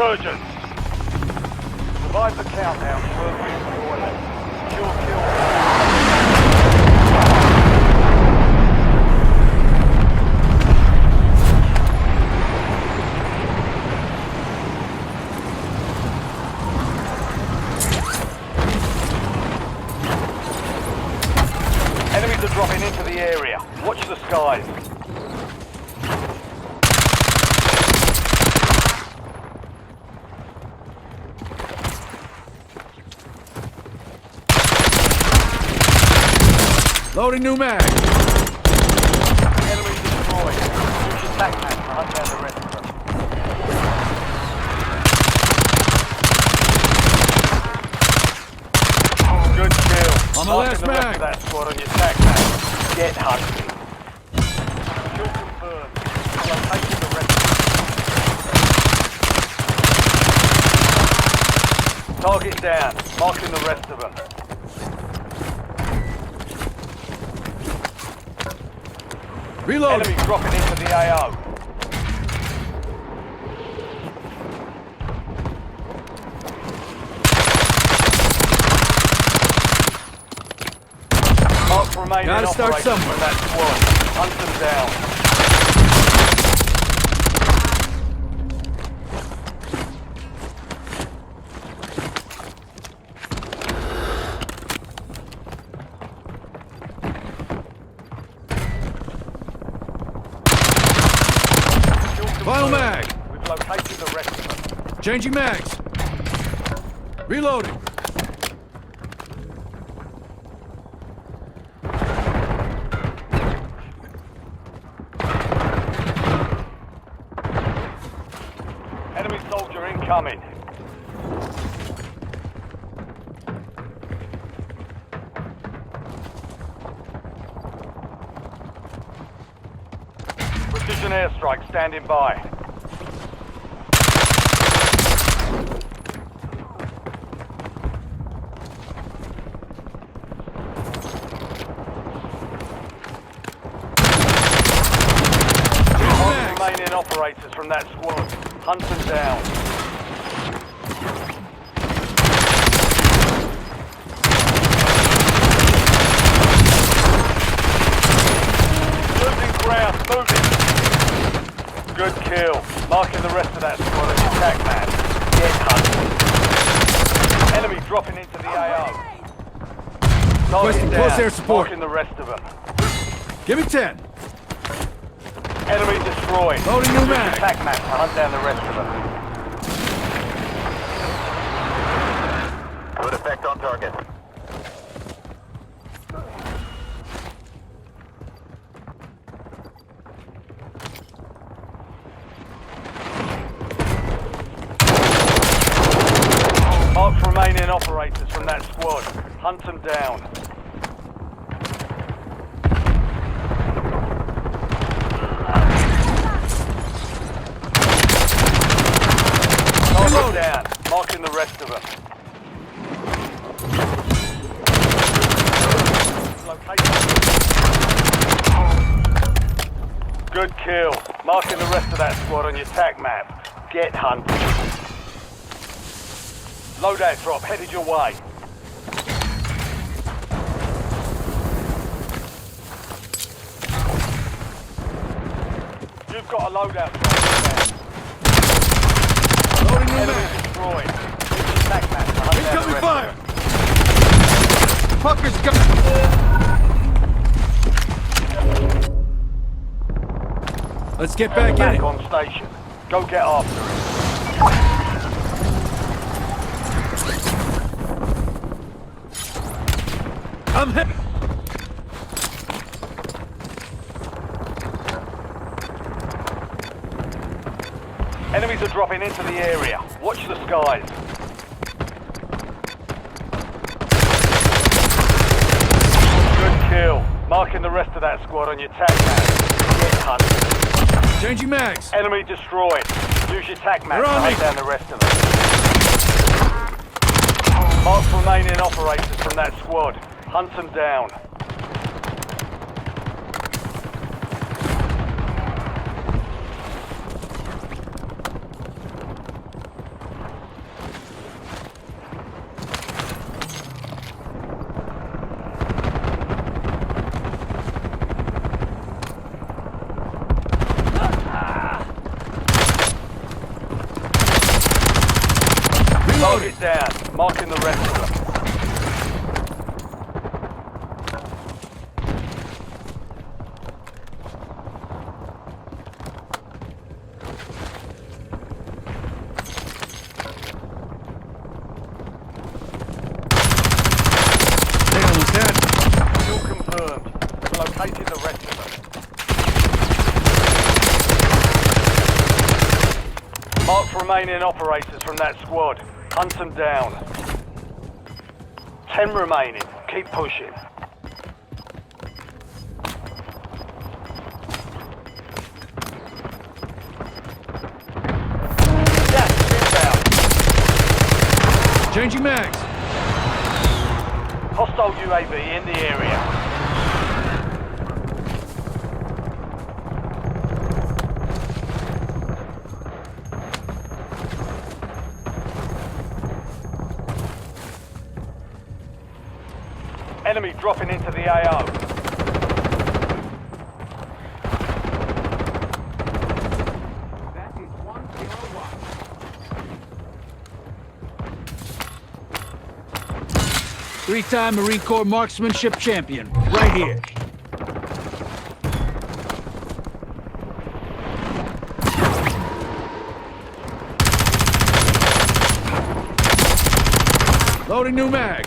resurgence. Survive the countdown to Earth destroyer. Secure kill. Enemies are dropping into the area. Watch the skies. Loading new mag. Enemy destroyed. Use your tac map to hunt down the rest of them. Good kill. On the Marking last the rest mag. of that squad on your tac map. Get hunting. Kill confirmed. Locating the rest of them. Target down. Marking the rest of them. Reload. Enemy dropping into the AO. Mark remaining Gotta start operators somewhere. from that squad. Hunt them down. Final mag. We've located the rest of them. Changing mags. Reloading. Enemy soldier incoming. Precision airstrike standing by. Remaining operators from that squad. Hunt them down. Losing ground, moving. Good kill. Marking the rest of that squad as attack map. Get hunted. Enemy dropping into the AO. Requesting Target close down. air support. Marking the rest of them. Give me 10. Enemy destroyed. Loading new Use mag. attack map to hunt down the rest of them. Good effect on target. Mark remaining operators from that squad. Hunt them down. Target down. Marking the rest of them. Good kill. Marking the rest of that squad on your tac map. Get hunted. Loadout drop headed your way. You've got a loadout drop there. Loading new Enemy mag. destroyed. Use your tac map to hunt down the Incoming rest fire. of them. Fuckers got. Let's get back in Back it. on station. Go get after it. I'm hit. Enemies are dropping into the area. Watch the skies. Good kill. Marking the rest of that squad on your tac map. Get hunted. Changing mags. Enemy destroyed. Use your tac map They're to on hunt me. down the rest of them. Mark remaining operators from that squad. Hunt them down. Target down. Marking the rest of them. They almost had me. Kill confirmed. We've located the rest of them. Mark remaining operators from that squad. Hunt them down. 10 remaining. Keep pushing. Gas inbound. Changing mags. Hostile UAV in the area. Enemy dropping into the AO. That is one kilo one. Three-time Marine Corps marksmanship champion. Right here. Loading new mag.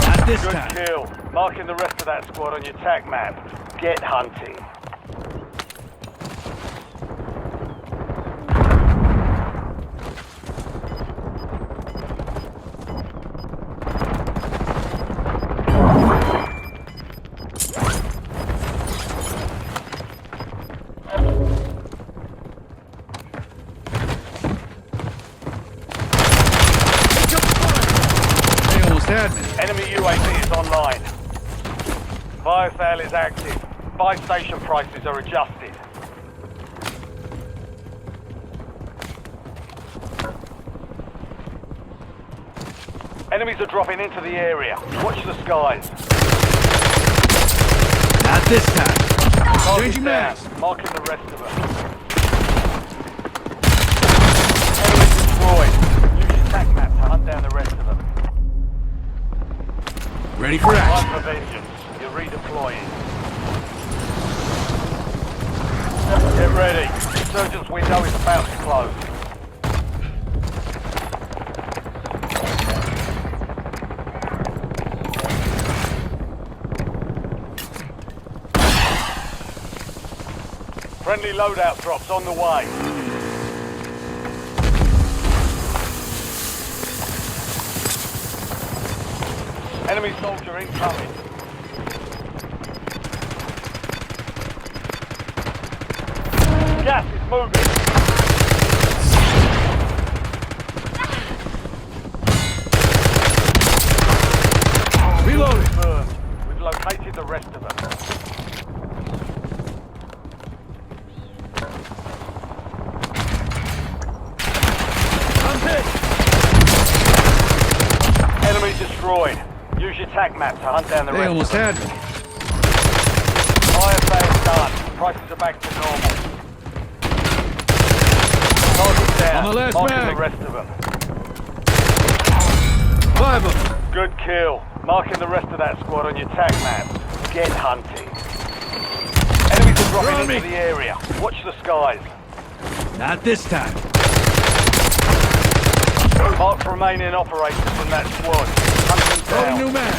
Not this Good time. kill. Marking the rest of that squad on your TAC map. Get hunting. They almost had me. Enemy UAV is online. Fire sale is active. Buy station prices are adjusted. Enemies are dropping into the area. Watch the skies. Not this time. Target Changing down. mags. Marking the rest of them. Enemy destroyed. Use your TAC map to hunt down the rest of them. Ready for Time action. for vengeance. You're redeploying. Get ready. Insurgent's window is about to close. Friendly loadout drops on the way. Enemy soldier incoming. Gas is moving. Reloading. Confirmed. We've located the rest of them. I'm hit. Enemy destroyed. Use your TAC map to hunt down the They rest almost of them. had me. Fire sale's done. Prices are back to normal. Target down. On the last Marking mag. the rest of them. 5 of them. Good kill. Marking the rest of that squad on your TAC map. Get hunting. Enemies are dropping Throw me. into the area. Watch the skies. Not this time. Mark remaining operators from that squad. Hunt them Loading down. new mag.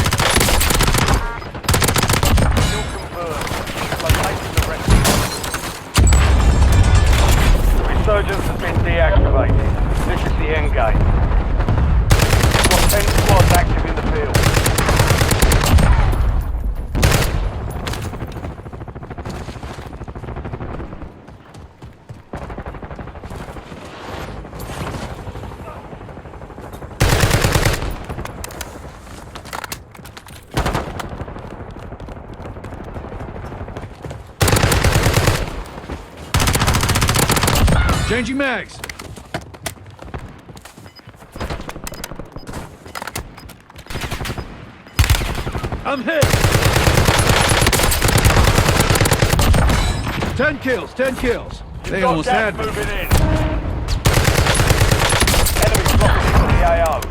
Still confirmed. Locating the rest of them. Resurgence has been deactivated. This is the end game. We've got 10 squads active in the field. Changing mags. I'm hit. 10 kills, 10 kills. They Got almost gas had me. moving in. Enemy dropping into the AO.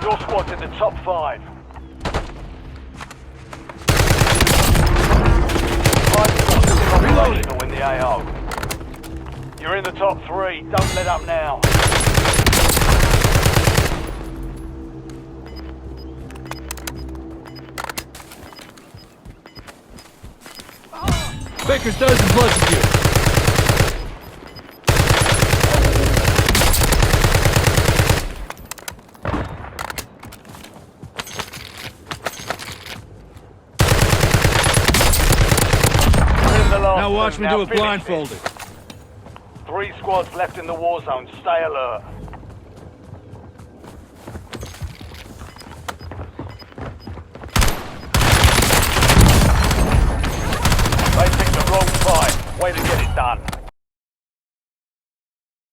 Your squad's in the top 5. 5 squads still operational in the AO. You're in the top 3. Don't let up now. Baker's dozen plus of you. You're in the last Now watch two. me Now do it finish blindfolded. it. 3 squads left in the war zone. Stay alert. They picked the wrong fight. Way to get it done.